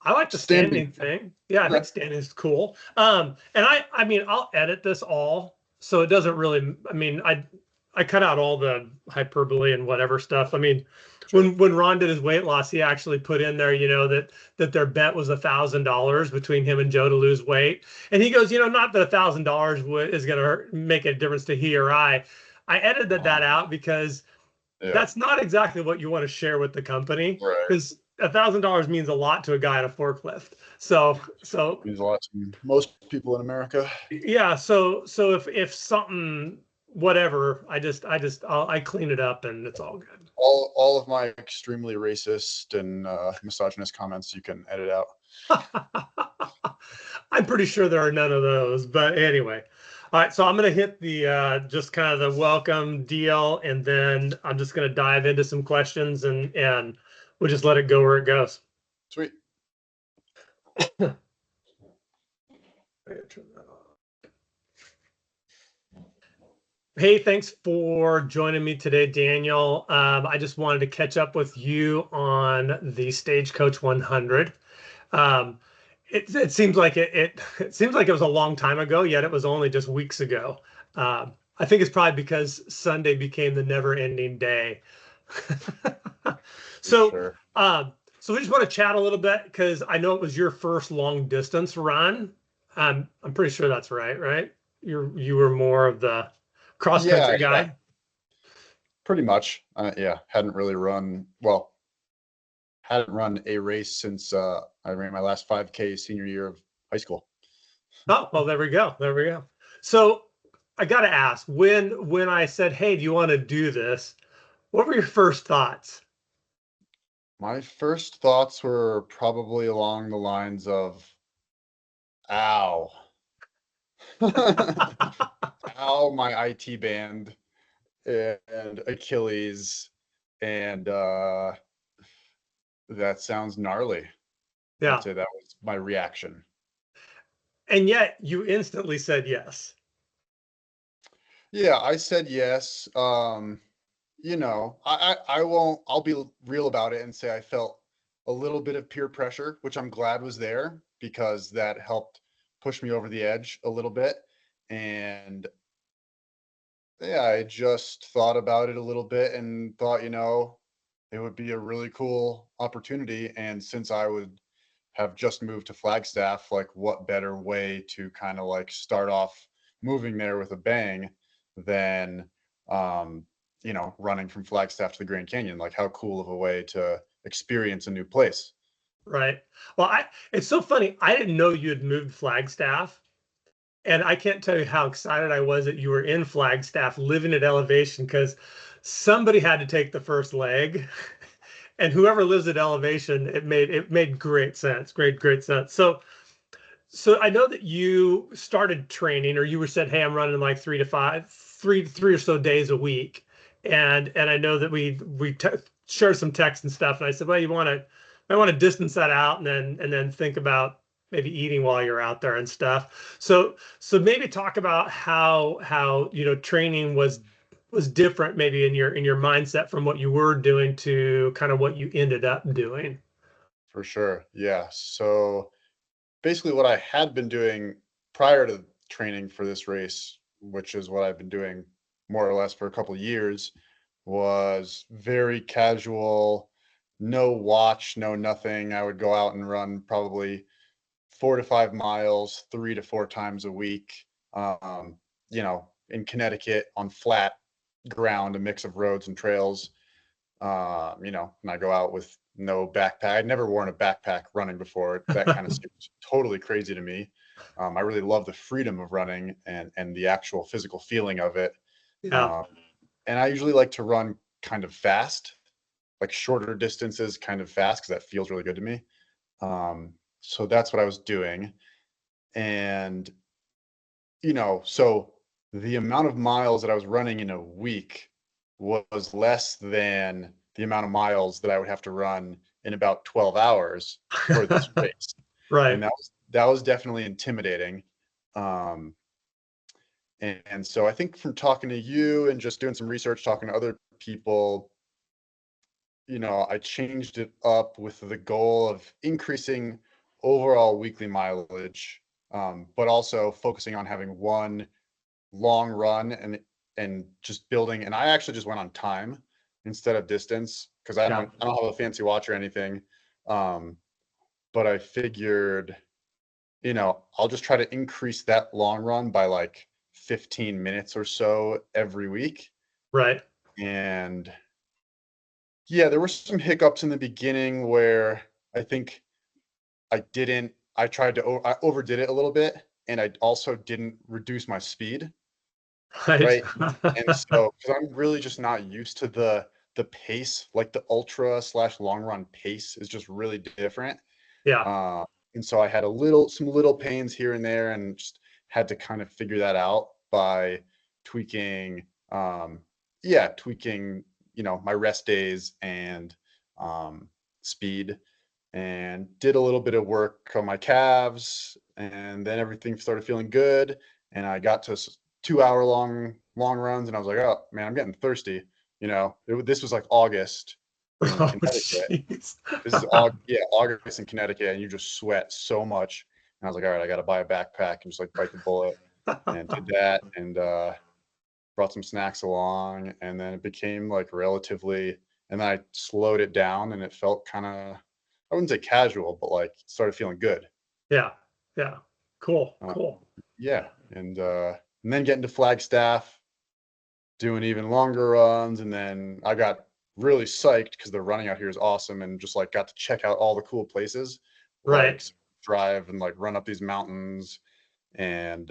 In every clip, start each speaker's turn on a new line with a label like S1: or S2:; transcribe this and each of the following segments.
S1: I like the
S2: Standing.
S1: standing thing. Yeah, I think standing is cool. And I mean, I'll edit this all, so it doesn't really. I mean, I cut out all the hyperbole and whatever stuff. I mean,
S2: Sure.
S1: when Ron did his weight loss, he actually put in there, that their bet was $1,000 between him and Joe to lose weight, and he goes, not that $1,000 is going to make a difference to he or I. I edited that
S2: Um,
S1: out because
S2: yeah.
S1: that's not exactly what you want to share with the company,
S2: Right.
S1: because $1,000 means a lot to a guy in a forklift. So
S2: Means a lot to most people in America.
S1: yeah. So if something, whatever, I clean it up and it's all good.
S2: All of my extremely racist and misogynist comments you can edit out.
S1: I'm pretty sure there are none of those, but anyway. All right, so I'm gonna hit the just kind of the welcome deal, and then I'm just gonna dive into some questions, and we'll just let it go where it goes.
S2: Sweet.
S1: Hey, thanks for joining me today, Daniel. I just wanted to catch up with you on the Stagecoach 100. Um, it seems like it seems like it was a long time ago, yet it was only just weeks ago. I think it's probably because Sunday became the never-ending day.
S2: For
S1: So,
S2: sure.
S1: so we just want to chat a little bit because I know it was your first long distance run. I'm pretty sure that's right, right? You were more of the cross
S2: Yeah,
S1: country
S2: yeah,
S1: guy.
S2: pretty much. Yeah, hadn't really run, well, hadn't run a race since I ran my last 5K senior year of high school.
S1: Oh, well, there we go. There we go. So I got to ask, when I said, "Hey, do you want to do this?" What were your first thoughts?
S2: My first thoughts were probably along the lines of, ow. Ow, my IT band and Achilles. And that sounds gnarly. I'd
S1: Yeah.
S2: say that was my reaction.
S1: And yet you instantly said yes.
S2: Yeah, I said yes. I won't, I'll be real about it and say I felt a little bit of peer pressure, which I'm glad was there because that helped push me over the edge a little bit. And yeah, I just thought about it a little bit and thought, it would be a really cool opportunity. And since I would have just moved to Flagstaff, like what better way to kind of like start off moving there with a bang than running from Flagstaff to the Grand Canyon. Like how cool of a way to experience a new place.
S1: Right. Well, it's so funny. I didn't know you had moved Flagstaff. And I can't tell you how excited I was that you were in Flagstaff living at elevation because somebody had to take the first leg. And whoever lives at elevation, it made great sense. Great sense. So I know that you started training, or you were said, "Hey, I'm running like 3 or so days a week," and I know that we shared some text and stuff, and I said, "Well, I want to distance that out, and then think about maybe eating while you're out there and stuff." So maybe talk about how training was different, maybe in your mindset from what you were doing to kind of what you ended up doing.
S2: For sure. Yeah. So basically what I had been doing prior to training for this race, which is what I've been doing more or less for a couple of years, was very casual, no watch, no nothing. I would go out and run probably 4 to 5 miles, 3 to 4 times a week. In Connecticut on flat ground, a mix of roads and trails. And I go out with no backpack. I'd never worn a backpack running before. That kind of seems totally crazy to me. I really love the freedom of running and the actual physical feeling of it.
S1: Yeah.
S2: Um, and I usually like to run kind of fast, like shorter distances, kind of fast, because that feels really good to me. So that's what I was doing. And, so the amount of miles that I was running in a week was less than the amount of miles that I would have to run in about 12 hours for this race. And
S1: Right.
S2: that was definitely intimidating. Um, and so I think from talking to you and just doing some research, talking to other people, I changed it up with the goal of increasing overall weekly mileage, but also focusing on having one long run and just building. And I actually just went on time instead of distance because
S1: Yeah.
S2: I don't have a fancy watch or anything. Um, but I figured, I'll just try to increase that long run by like 15 minutes or so every week.
S1: Right.
S2: And yeah, there were some hiccups in the beginning where I think I tried to, I overdid it a little bit. And I also didn't reduce my speed.
S1: Right.
S2: Right. And so, because I'm really just not used to the pace, like the ultra slash long run pace is just really different.
S1: Yeah.
S2: Uh, and so I had some little pains here and there, and just had to kind of figure that out by tweaking, tweaking, my rest days and speed, and did a little bit of work on my calves, and then everything started feeling good. And I got to 2 hour long runs, and I was like, oh man, I'm getting thirsty. This was like August in
S1: Oh,
S2: Connecticut.
S1: jeez.
S2: This is August in Connecticut, and you just sweat so much. And I was like, all right, I got to buy a backpack and just like bite the bullet, and did that, and brought some snacks along, and then it became like relatively, and then I slowed it down, and it felt kind of, I wouldn't say casual, but like started feeling good.
S1: Yeah. Yeah. Cool.
S2: Uh,
S1: Cool.
S2: yeah, and then getting to Flagstaff, doing even longer runs, and then I got really psyched because the running out here is awesome, and just like got to check out all the cool places,
S1: Right.
S2: like drive and like run up these mountains, and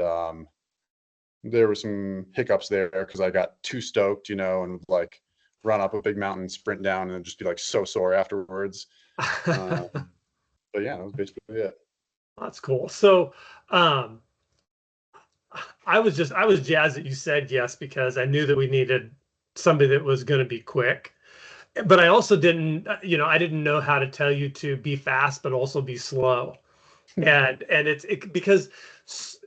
S2: there were some hiccups there because I got too stoked, and would like run up a big mountain, sprint down, and then just be like so sore afterwards. Uh, but yeah, that was basically it.
S1: That's cool. So, um, I was jazzed that you said yes because I knew that we needed somebody that was going to be quick. But I also didn't, I didn't know how to tell you to be fast, but also be slow. And because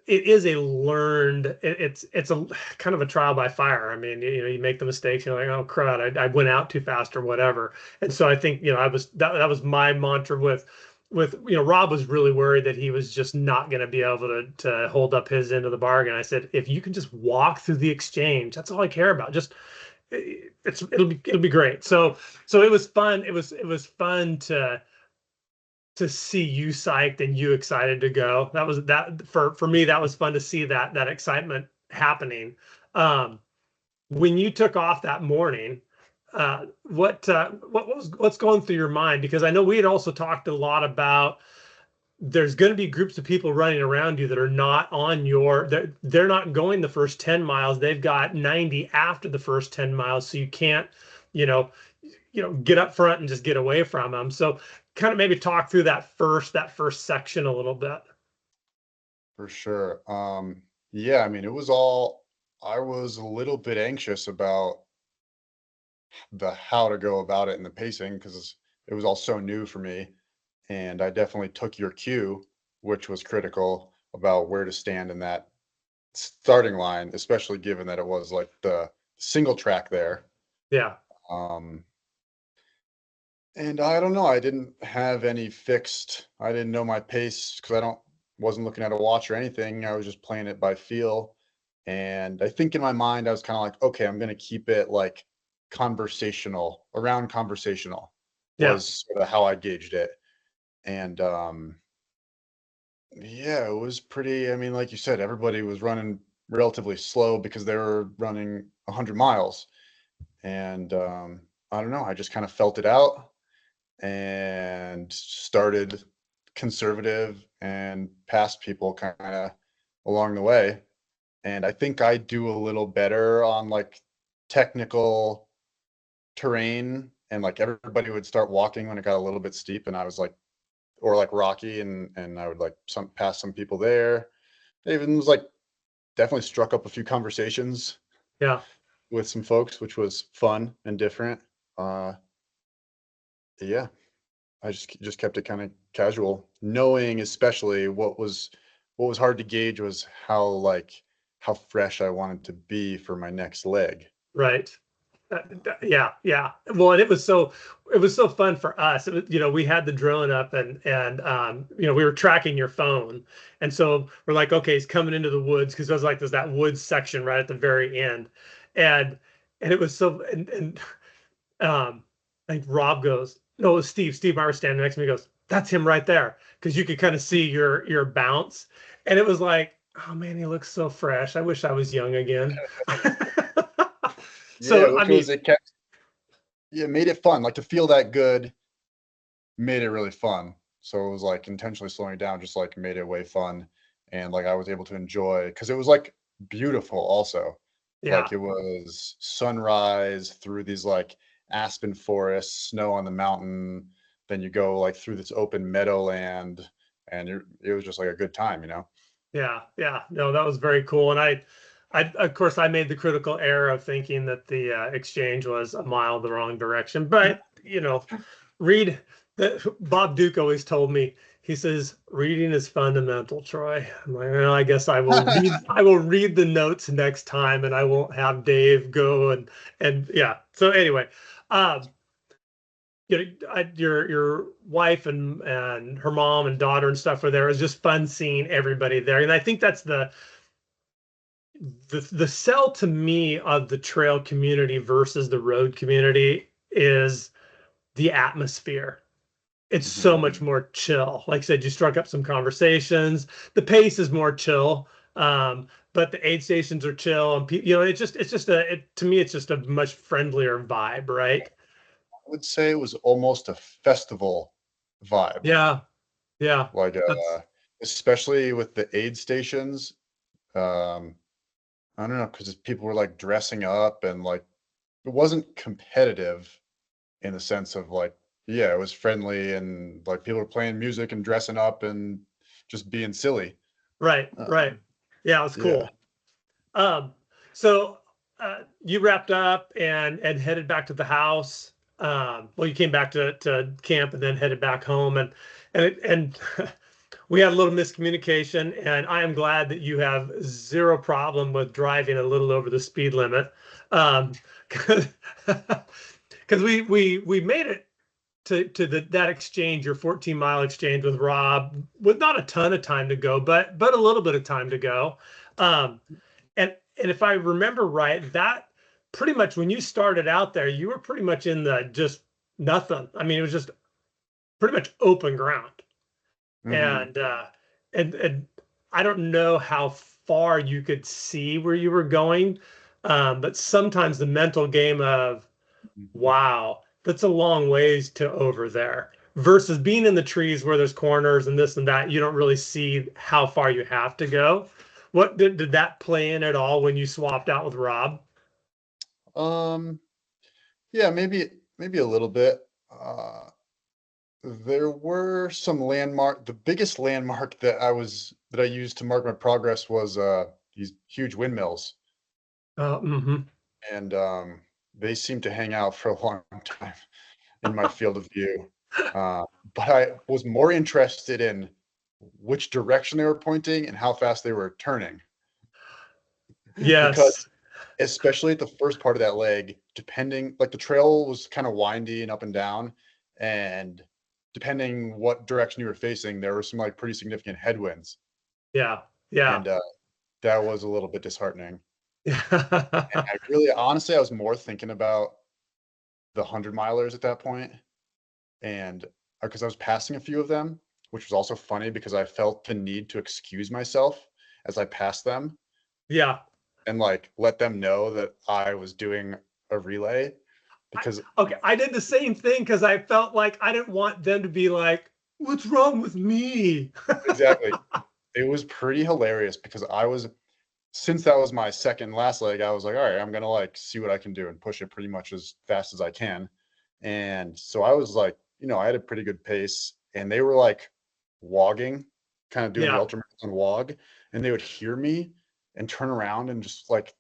S1: it is a learned, it's a kind of a trial by fire. I mean, you make the mistakes, you're like, oh crud, I went out too fast or whatever. And so I think, I was that was my mantra with Rob was really worried that he was just not going to be able to hold up his end of the bargain. I said, if you can just walk through the exchange, that's all I care about. Just it'll be great. So it was fun. It was fun to see you psyched and you excited to go. That for me, that was fun to see that excitement happening. Um, when you took off that morning, what's going through your mind? Because I know we had also talked a lot about there's going to be groups of people running around you that are not on they're not going the first 10 miles. They've got 90 after the first 10 miles. So you can't, you know, get up front and just get away from them. So kind of maybe talk through that first section a little bit.
S2: For sure. Yeah, I mean, I was a little bit anxious about the how to go about it and the pacing because it was all so new for me. And I definitely took your cue, which was critical about where to stand in that starting line, especially given that it was like the single track there.
S1: Yeah.
S2: Um, and I don't know, I didn't know my pace because wasn't looking at a watch or anything. I was just playing it by feel. And I think in my mind, I was kind of like, okay, I'm going to keep it like conversational
S1: Yeah.
S2: was sort of how I gauged it. And yeah, it was pretty, I mean, like you said, everybody was running relatively slow because they were running 100 miles. And I don't know, I just kind of felt it out and started conservative and passed people kind of along the way. And I think I do a little better on like technical terrain, and like everybody would start walking when it got a little bit steep, and I was like, or like rocky, and I would like pass some people there. It even was like definitely struck up a few conversations
S1: Yeah.
S2: with some folks, which was fun and different. Uh, yeah, I just kept it kind of casual, knowing especially what was hard to gauge was how fresh I wanted to be for my next leg.
S1: Right. Yeah, yeah. Well, and it was so fun for us. It was, we had the drone up and we were tracking your phone. And so we're like, okay, he's coming into the woods because there's that woods section right at the very end. And and it was so and I think Rob goes, no, it was Steve. Steve Meyer standing next to me goes, that's him right there. Because you could kind of see your bounce. And it was like, oh man, he looks so fresh. I wish I was young again.
S2: Yeah,
S1: So I
S2: because
S1: mean,
S2: it kept, yeah, it made it fun. Like to feel that good made it really fun. So it was like intentionally slowing down, just like made it way fun. And like I was able to enjoy because it was like beautiful also.
S1: yeah.
S2: Like it was sunrise through these like aspen forests, snow on the mountain. Then you go like through this open meadowland, and it was just like a good time, you know?
S1: Yeah, yeah. No, that was very cool. And I of course I made the critical error of thinking that the exchange was a mile the wrong direction. But read Bob Duke always told me. He says reading is fundamental, Troy. I'm like, well, I guess I will read the notes next time, and I won't have Dave go and yeah. So anyway, um, your wife and her mom and daughter and stuff were there. It was just fun seeing everybody there, and I think that's the sell to me of the trail community versus the road community is the atmosphere. It's so
S2: Mhm.
S1: much more chill. Like I said, you struck up some conversations. The pace is more chill, but the aid stations are chill, and to me, it's just a much friendlier vibe, right?
S2: I would say it was almost a festival vibe.
S1: Yeah, yeah.
S2: Like
S1: That's
S2: especially with the aid stations. Um, I don't know, because people were like dressing up and like it wasn't competitive in the sense of like, yeah, it was friendly and like people were playing music and dressing up and just being silly.
S1: right, right. Yeah, it was
S2: Yeah.
S1: cool. Um, so you wrapped up and headed back to the house. Well, you came back to camp and then headed back home and we had a little miscommunication, and I am glad that you have zero problem with driving a little over the speed limit. Because we made it to that exchange, your 14-mile exchange with Rob, with not a ton of time to go, but a little bit of time to go. Um, and if I remember right, that pretty much when you started out there, you were pretty much in the just nothing. I mean, it was just pretty much open ground.
S2: Hmm.
S1: And and I don't know how far you could see where you were going, but sometimes the mental game of wow, that's a long ways to over there versus being in the trees where there's corners and this and that, you don't really see how far you have to go. What did that play in at all when you swapped out with Rob?
S2: Um, yeah, maybe a little bit. There were some landmark. The biggest landmark that I used to mark my progress was these huge windmills,
S1: Mm-hmm.
S2: and they seemed to hang out for a long time in my field of view. Uh, but I was more interested in which direction they were pointing and how fast they were turning, because
S1: Yes.
S2: especially at the first part of that leg, depending, like the trail was kind of windy and up and down, and depending what direction you were facing, there were some like pretty significant headwinds,
S1: Yeah. Yeah.
S2: and that was a little bit disheartening.
S1: Yeah.
S2: I really, honestly, I was more thinking about the 100 milers at that point, and because I was passing a few of them, which was also funny because I felt the need to excuse myself as I passed them
S1: Yeah.
S2: and like let them know that I was doing a relay
S1: I,
S2: because
S1: okay, I did the same thing because I felt like I didn't want them to be like, "What's wrong with me?"
S2: exactly. It was pretty hilarious because I was, since that was my second last leg, I was like, all right, I'm gonna like see what I can do and push it pretty much as fast as I can. And so I was like, I had a pretty good pace, and they were like wogging, kind of doing the
S1: Yeah.
S2: ultramarathon wog, and they would hear me and turn around and just like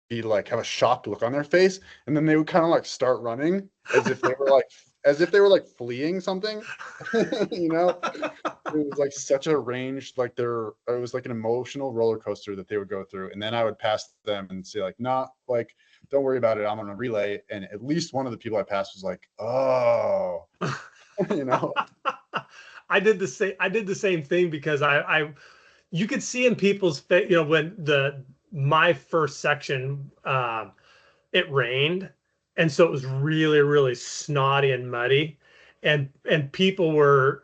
S2: be like have a shocked look on their face, and then they would kind of like start running as if they were like fleeing something, you know. It was like such a range, like it was like an emotional roller coaster that they would go through. And then I would pass them and say, like, not like don't worry about it. I'm on a relay. And at least one of the people I passed was like, oh, you know.
S1: I did the same thing because you could see in people's face, you know, when my first section, it rained, and so it was really, really snotty and muddy, and people were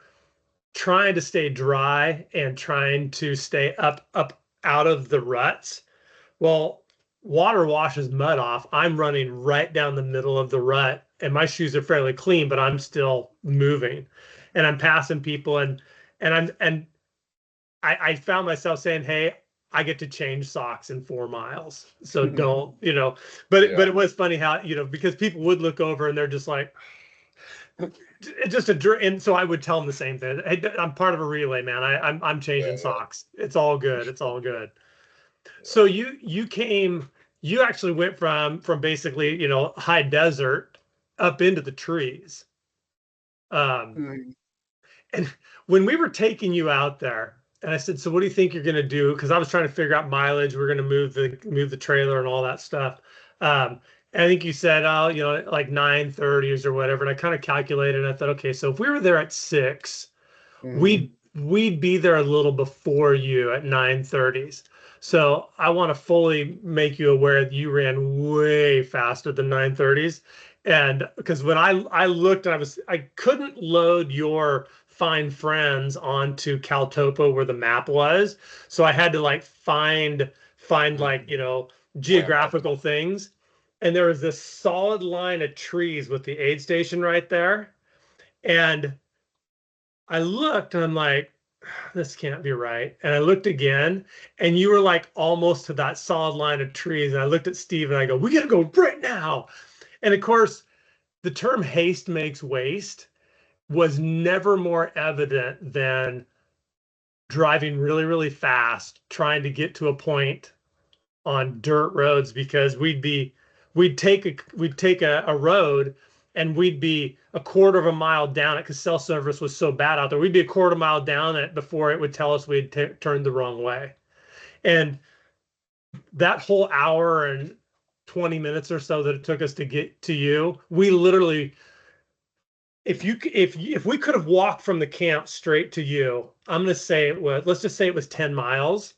S1: trying to stay dry and trying to stay up out of the ruts. Well, water washes mud off. I'm running right down the middle of the rut, and my shoes are fairly clean, but I'm still moving, and I'm passing people, and I found myself saying, "Hey, I get to change socks in 4 miles, so don't, you know." But
S2: Yeah.
S1: it was funny how, you know, because people would look over and they're just like, just and so I would tell them the same thing. Hey, I'm part of a relay, man. I'm changing
S2: Yeah,
S1: socks. It's all
S2: for
S1: good. It's
S2: sure.
S1: all good.
S2: Yeah.
S1: So you actually went from basically, you know, high desert up into the trees. Um,
S2: Mhm.
S1: and when we were taking you out there, and I said, "So what do you think you're going to do?" Because I was trying to figure out mileage. We're going to move the trailer and all that stuff. And I think you said, "Oh, you know, like 9:30s or whatever." And I kind of calculated. And I thought, okay, so if we were there at 6,
S2: Mhm.
S1: we'd be there a little before you at 9:30s. So I want to fully make you aware that you ran way faster than 9:30s. And because when I looked, I couldn't load your find friends onto Caltopo where the map was. So I had to like find
S2: Mhm.
S1: like, you know,
S2: Landmark.
S1: geographical things. And there was this solid line of trees with the aid station right there. And I looked and I'm like, this can't be right. And I looked again, and you were like almost to that solid line of trees. And I looked at Steve and I go, we got to go right now. And of course, the term haste makes waste was never more evident than driving really, really fast, trying to get to a point on dirt roads because we'd take a road and we'd be a quarter of a mile down it because cell service was so bad out there. We'd be a quarter mile down it before it would tell us we'd turned the wrong way. And that whole hour and 20 minutes or so that it took us to get to you, we literally, if we could have walked from the camp straight to you, I'm going to say it was, let's just say it was 10 miles.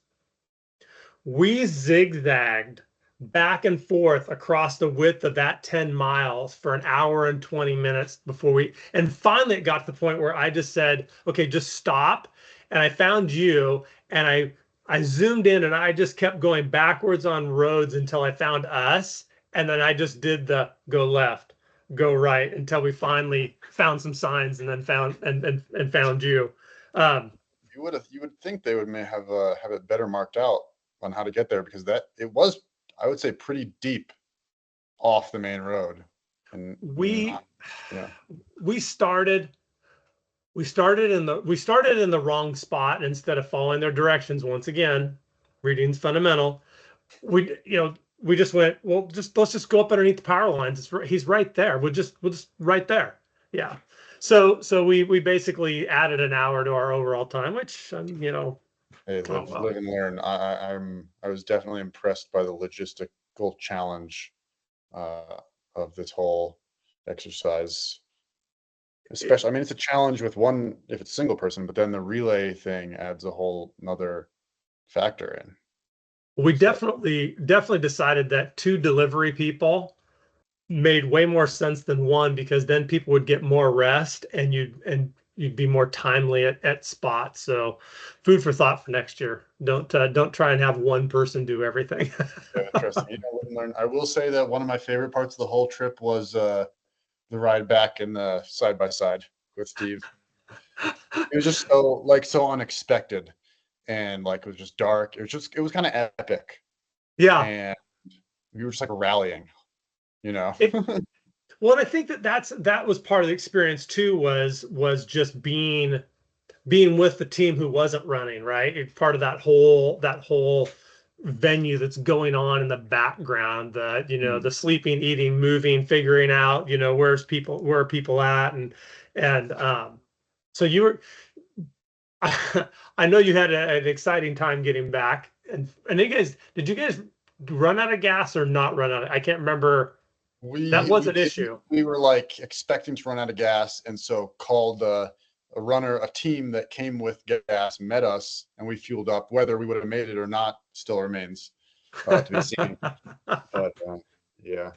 S1: We zigzagged back and forth across the width of that 10 miles for an hour and 20 minutes before and finally it got to the point where I just said, okay, just stop. And I found you and I zoomed in and I just kept going backwards on roads until I found us. And then I just did the go left, go right until we finally found some signs and then and found you. Um,
S2: You would think they would may have it better marked out on how to get there because that it was, I would say, pretty deep off the main road. And
S1: we
S2: yeah.
S1: we started we started in the wrong spot instead of following their directions once again. Reading's fundamental. We just went, well, just let's just go up underneath the power lines. He's right there. We'll just right there. Yeah. So we basically added an hour to our overall time, which you know,
S2: Hey,
S1: oh well.
S2: live and learn. I was definitely impressed by the logistical challenge uh, of this whole exercise.
S1: It,
S2: Especially, I mean, it's a challenge with one if it's a single person, but then the relay thing adds a whole another factor in.
S1: we
S2: So
S1: definitely decided that two delivery people made way more sense than one because then people would get more rest and you'd be more timely at spots. So food for thought for next year. Don't try and have one person do everything.
S2: yeah, interesting. You know, live and learn. I will say that one of my favorite parts of the whole trip was the ride back in the side by side with Steve. It was just so unexpected and like it was just dark. It was kind of epic
S1: Yeah.
S2: and we were just like rallying, you know.
S1: It, well, and I think that was part of the experience too was just being with the team who wasn't running, right? It's part of that whole venue that's going on in the background, the, you know,
S2: Mm.
S1: the sleeping, eating, moving, figuring out, you know, where are people at, and so you were I know you had an exciting time getting back, and you guys did you guys run out of gas or not run out? I can't remember. That
S2: We
S1: was
S2: we
S1: an
S2: didn't.
S1: issue.
S2: We were like expecting to run out of gas, and so called a team that came with gas, met us, and we fueled up. Whether we would have made it or not still remains to be seen. But yeah.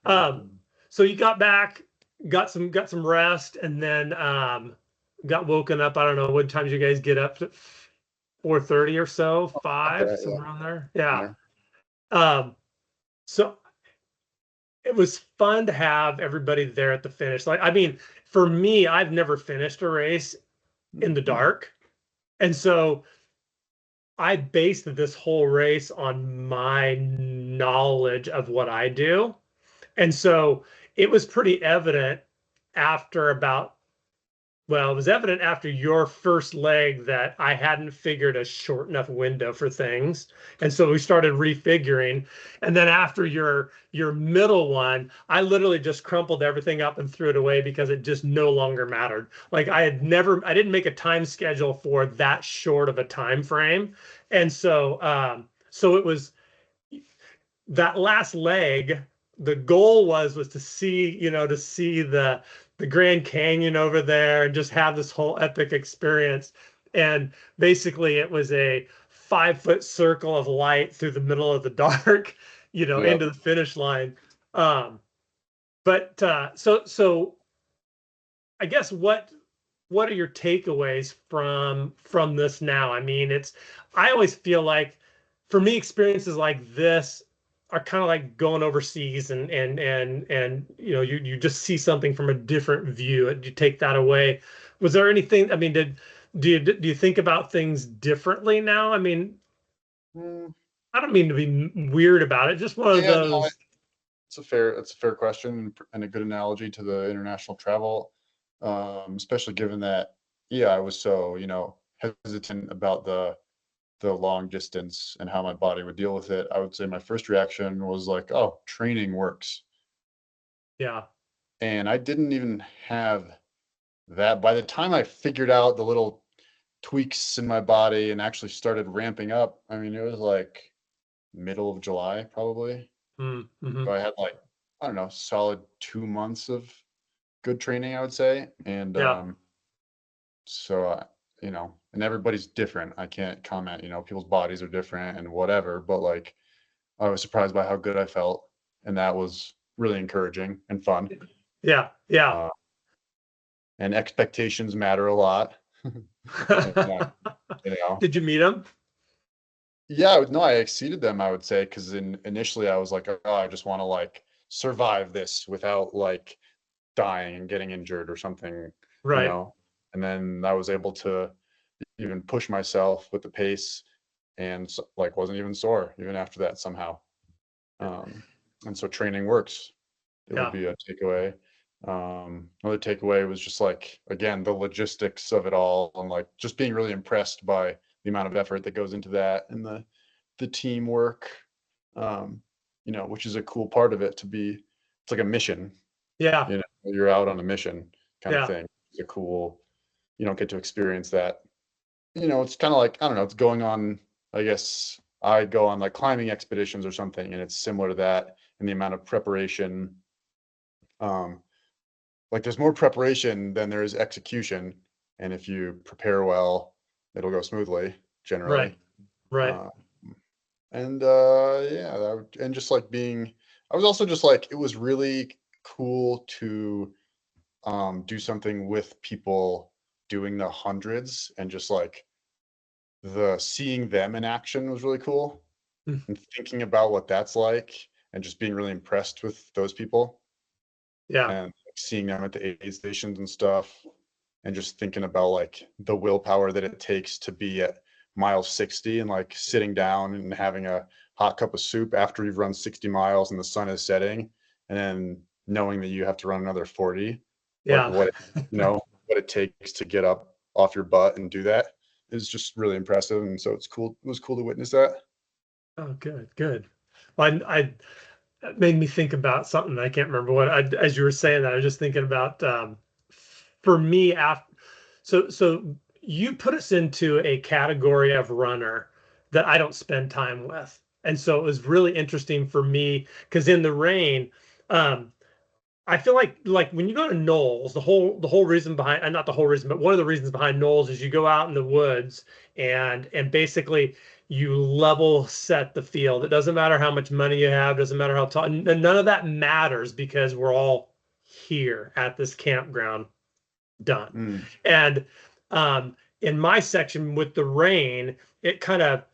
S1: um, so you got back, got some rest, and then got woken up. I don't know what time did you guys get up? 4:30 or so, five,
S2: Okay,
S1: somewhere around there.
S2: yeah.
S1: Yeah.
S2: Yeah.
S1: Um, so it was fun to have everybody there at the finish. Like, I mean, for me, I've never finished a race in the dark. And so I based this whole race on my knowledge of what I do. And so it was pretty evident after about well, it was evident after your first leg that I hadn't figured a short enough window for things. And so we started refiguring. And then after your middle one, I literally just crumpled everything up and threw it away because it just no longer mattered. Like I didn't make a time schedule for that short of a time frame. And so it was that last leg, the goal was to see, to see the Grand Canyon over there and just have this whole epic experience. And basically it was a 5 foot circle of light through the middle of the dark,
S2: Yep.
S1: into the finish line. Um, but I guess what are your takeaways from this now? I mean, I always feel like for me, experiences like this are kind of like going overseas and you just see something from a different view and you take that away. Was there anything, I mean, do you think about things differently now? I mean,
S2: Mm,
S1: I don't mean to be weird about it, just one of
S2: yeah, no,
S1: those.
S2: it's a fair question and a good analogy to the international travel, especially given that, yeah, I was so, hesitant about the long distance and how my body would deal with it. I would say my first reaction was like, oh, training works.
S1: Yeah,
S2: And I didn't even have that. By the time I figured out the little tweaks in my body and actually started ramping up, I mean, it was like middle of July, probably.
S1: mm-hmm.
S2: So I had like, I don't know, solid 2 months of good training, I would say. And
S1: Yeah,
S2: so, and everybody's different. I can't comment, people's bodies are different and whatever, but like I was surprised by how good I felt. And that was really encouraging and fun.
S1: yeah, yeah.
S2: Uh, and expectations matter a lot. And,
S1: Did you meet him?
S2: yeah, no, I exceeded them, I would say, because initially I was like, oh, I just want to like survive this without like dying and getting injured or something, you
S1: Right.
S2: know. And then I was able to even push myself with the pace and like wasn't even sore even after that somehow. Um, and so training works. It would
S1: Yeah.
S2: be a takeaway. Another takeaway was just like again the logistics of it all and like just being really impressed by the amount of effort that goes into that and the teamwork. Um, which is a cool part of it to be. It's like a mission.
S1: Yeah.
S2: You're out on a mission kind of
S1: Yeah.
S2: thing. It's a cool. You don't get to experience that. It's kind of like I don't know. It's going on. I guess I go on like climbing expeditions or something, and it's similar to that in the amount of preparation. Um, like there's more preparation than there is execution, and if you prepare well, it'll go smoothly
S1: Right.
S2: generally.
S1: Right.
S2: Uh, and yeah, and just like being, I was also just like it was really cool to do something with people doing the hundreds and just like the seeing them in action was really cool
S1: Mm.
S2: and thinking about what that's like and just being really impressed with those people
S1: Yeah.
S2: and like, seeing them at the aid stations and stuff and just thinking about like the willpower that it takes to be at mile 60 and like sitting down and having a hot cup of soup after you've run 60 miles and the sun is setting and then knowing that you have to run another 40, like
S1: Yeah.
S2: what it takes to get up off your butt and do that is just really impressive. And so it was cool to witness that.
S1: Oh, good. Good. Well, it made me think about something. I can't remember as you were saying that, I was just thinking about, for me after, so you put us into a category of runner that I don't spend time with. And so it was really interesting for me because in the rain, um, I feel like when you go to Knowles, the whole reason behind, not the whole reason, but one of the reasons behind Knowles is you go out in the woods and basically you level set the field. It doesn't matter how much money you have, doesn't matter how tall, none of that matters because we're all here at this campground done.
S2: Mm.
S1: And in my section with the rain, it kind of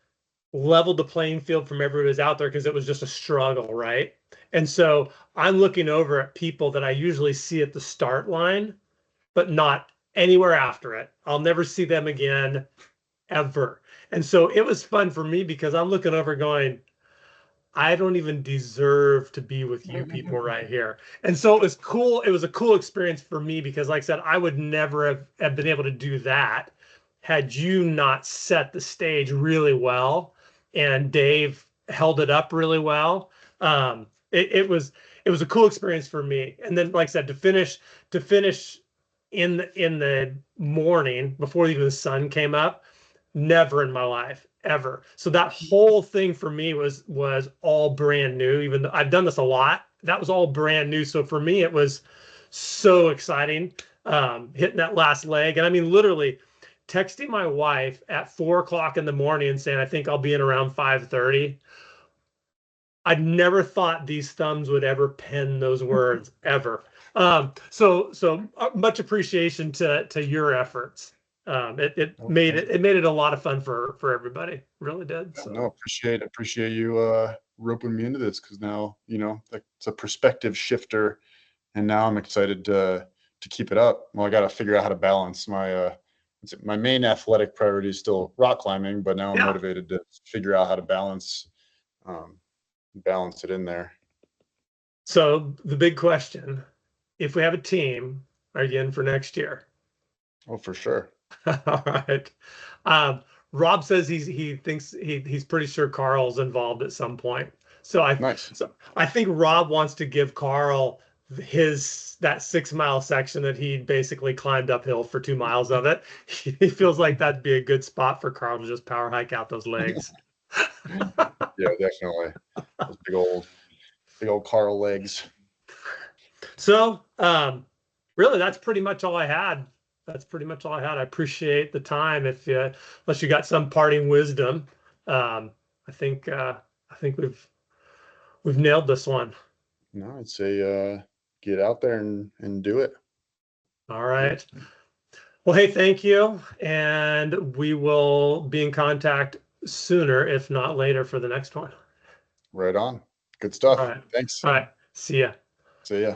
S1: leveled the playing field from everybody who's out there because it was just a struggle, right? And so I'm looking over at people that I usually see at the start line, but not anywhere after it. I'll never see them again, ever. And so it was fun for me because I'm looking over going, I don't even deserve to be with you people right here. And so it was cool. It was a cool experience for me because, like I said, I would never have been able to do that had you not set the stage really well and Dave held it up really well. It was a cool experience for me. And then, like I said, to finish in the morning before even the sun came up, never in my life ever. So that whole thing for me was all brand new. Even though I've done this a lot, that was all brand new. So for me, it was so exciting, hitting that last leg. And I mean, literally texting my wife at 4 o'clock in the morning and saying, I think I'll be in around 5:30. I'd never thought these thumbs would ever pen those words ever. So much appreciation to your efforts. It
S2: Oh,
S1: made
S2: thank
S1: it made it a lot of fun for everybody. Really did.
S2: you. No,
S1: So
S2: appreciate you roping me into this because now it's a perspective shifter, and now I'm excited to keep it up. Well, I got to figure out how to balance my main athletic priority is still rock climbing, but now I'm
S1: yeah.
S2: motivated to figure out how to um, balance it in there.
S1: So the big question: if we have a team, are you in for next year?
S2: Oh, for sure.
S1: All right. Um, Rob says he thinks he's pretty sure Carl's involved at some point. So I
S2: Nice.
S1: so I think Rob wants to give Carl his that 6 mile section that he basically climbed uphill for 2 miles of it. He feels like that'd be a good spot for Carl to just power hike out those legs.
S2: Yeah, definitely. Those big old Carl legs.
S1: So really that's pretty much all I had. That's pretty much all I had. I appreciate the time. If unless you got some parting wisdom, um, I think I think we've nailed this one.
S2: No, I'd say get out there and do it.
S1: All
S2: Yeah,
S1: right. Well, hey, thank you, and we will be in contact sooner, if not later, for the next one.
S2: right on. Good
S1: All
S2: stuff.
S1: right.
S2: Thanks.
S1: All right. See ya.
S2: See ya.